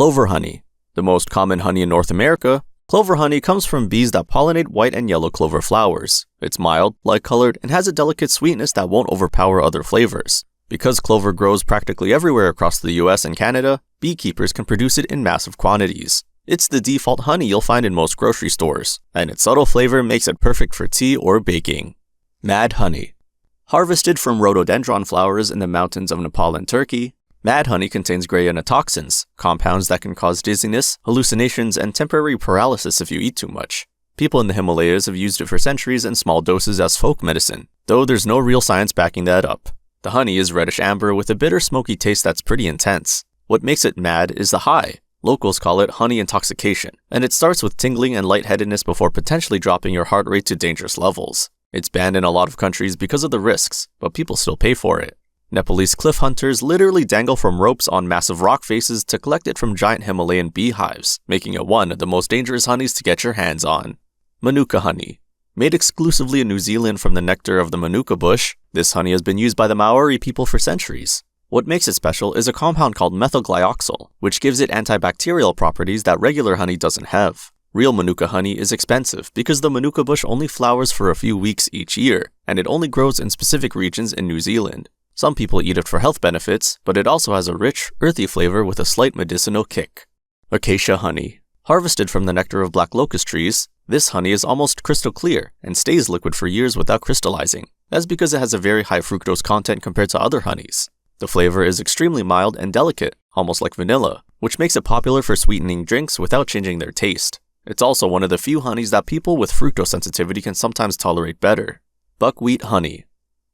Clover honey. The most common honey in North America, clover honey comes from bees that pollinate white and yellow clover flowers. It's mild, light-colored, and has a delicate sweetness that won't overpower other flavors. Because clover grows practically everywhere across the US and Canada, beekeepers can produce it in massive quantities. It's the default honey you'll find in most grocery stores, and its subtle flavor makes it perfect for tea or baking. Mad honey. Harvested from rhododendron flowers in the mountains of Nepal and Turkey, mad honey contains greatotoxins, compounds that can cause dizziness, hallucinations, and temporary paralysis if you eat too much. People in the Himalayas have used it for centuries in small doses as folk medicine, though there's no real science backing that up. The honey is reddish amber with a bitter smoky taste that's pretty intense. What makes it mad is the high. Locals call it honey intoxication, and it starts with tingling and lightheadedness before potentially dropping your heart rate to dangerous levels. It's banned in a lot of countries because of the risks, but people still pay for it. Nepalese cliff hunters literally dangle from ropes on massive rock faces to collect it from giant Himalayan beehives, making it one of the most dangerous honeys to get your hands on. Manuka honey. Made exclusively in New Zealand from the nectar of the manuka bush, this honey has been used by the Maori people for centuries. What makes it special is a compound called methylglyoxal, which gives it antibacterial properties that regular honey doesn't have. Real manuka honey is expensive because the manuka bush only flowers for a few weeks each year, and it only grows in specific regions in New Zealand. Some people eat it for health benefits, but it also has a rich, earthy flavor with a slight medicinal kick. Acacia honey. Harvested from the nectar of black locust trees, this honey is almost crystal clear and stays liquid for years without crystallizing. That's because it has a very high fructose content compared to other honeys. The flavor is extremely mild and delicate, almost like vanilla, which makes it popular for sweetening drinks without changing their taste. It's also one of the few honeys that people with fructose sensitivity can sometimes tolerate better. Buckwheat honey.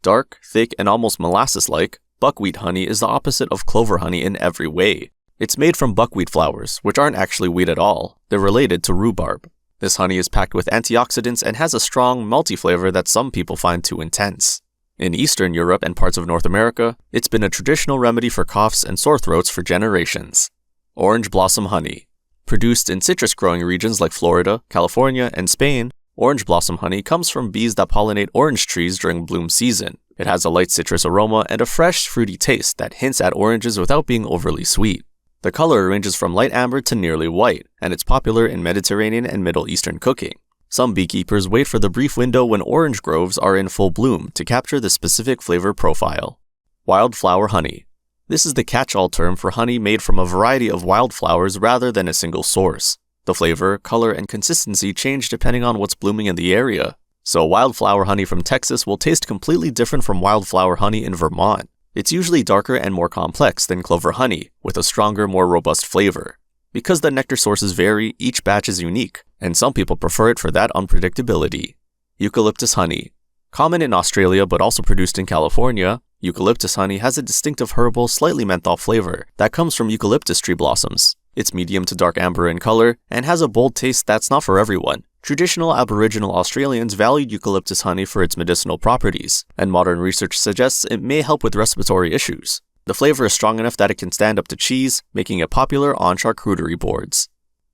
Dark, thick, and almost molasses-like, buckwheat honey is the opposite of clover honey in every way. It's made from buckwheat flowers, which aren't actually wheat at all. They're related to rhubarb. This honey is packed with antioxidants and has a strong, malty flavor that some people find too intense. In Eastern Europe and parts of North America, it's been a traditional remedy for coughs and sore throats for generations. Orange blossom honey. Produced in citrus-growing regions like Florida, California, and Spain, orange blossom honey comes from bees that pollinate orange trees during bloom season. It has a light citrus aroma and a fresh, fruity taste that hints at oranges without being overly sweet. The color ranges from light amber to nearly white, and it's popular in Mediterranean and Middle Eastern cooking. Some beekeepers wait for the brief window when orange groves are in full bloom to capture the specific flavor profile. Wildflower honey. This is the catch-all term for honey made from a variety of wildflowers rather than a single source. The flavor, color, and consistency change depending on what's blooming in the area. So wildflower honey from Texas will taste completely different from wildflower honey in Vermont. It's usually darker and more complex than clover honey, with a stronger, more robust flavor. Because the nectar sources vary, each batch is unique, and some people prefer it for that unpredictability. Eucalyptus honey. Common in Australia but also produced in California, eucalyptus honey has a distinctive herbal, slightly menthol flavor that comes from eucalyptus tree blossoms. It's medium to dark amber in color and has a bold taste that's not for everyone. Traditional Aboriginal Australians valued eucalyptus honey for its medicinal properties, and modern research suggests it may help with respiratory issues. The flavor is strong enough that it can stand up to cheese, making it popular on charcuterie boards.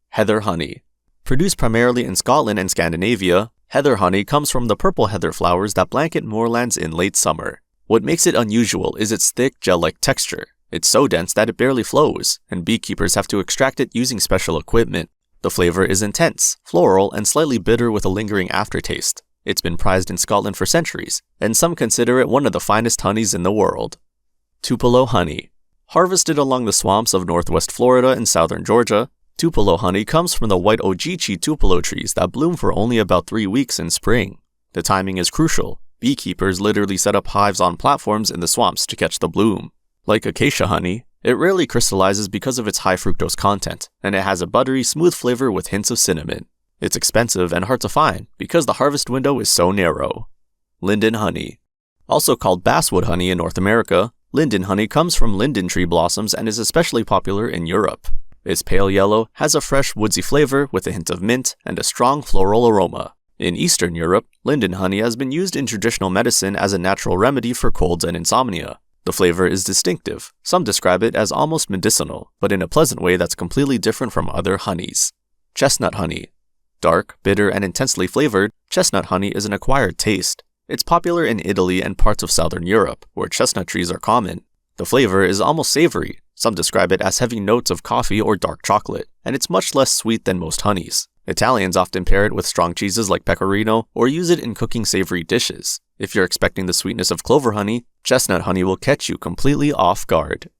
Heather honey. Produced primarily in Scotland and Scandinavia, heather honey comes from the purple heather flowers that blanket moorlands in late summer. What makes it unusual is its thick, gel-like texture. It's so dense that it barely flows, and beekeepers have to extract it using special equipment. The flavor is intense, floral, and slightly bitter with a lingering aftertaste. It's been prized in Scotland for centuries, and some consider it one of the finest honeys in the world. Tupelo honey. Harvested along the swamps of northwest Florida and southern Georgia, Tupelo honey comes from the white ojichi tupelo trees that bloom for only about 3 weeks in spring. The timing is crucial. Beekeepers literally set up hives on platforms in the swamps to catch the bloom. Like acacia honey, it rarely crystallizes because of its high fructose content, and it has a buttery, smooth flavor with hints of cinnamon. It's expensive and hard to find because the harvest window is so narrow. Linden honey. Also called basswood honey in North America, linden honey comes from linden tree blossoms and is especially popular in Europe. It's pale yellow, has a fresh, woodsy flavor with a hint of mint and a strong floral aroma. In Eastern Europe, linden honey has been used in traditional medicine as a natural remedy for colds and insomnia. The flavor is distinctive. Some describe it as almost medicinal, but in a pleasant way that's completely different from other honeys. Chestnut honey. Dark, bitter, and intensely flavored, chestnut honey is an acquired taste. It's popular in Italy and parts of southern Europe, where chestnut trees are common. The flavor is almost savory, Some describe it as having notes of coffee or dark chocolate, and it's much less sweet than most honeys. Italians often pair it with strong cheeses like pecorino or use it in cooking savory dishes. If you're expecting the sweetness of clover honey, chestnut honey will catch you completely off guard.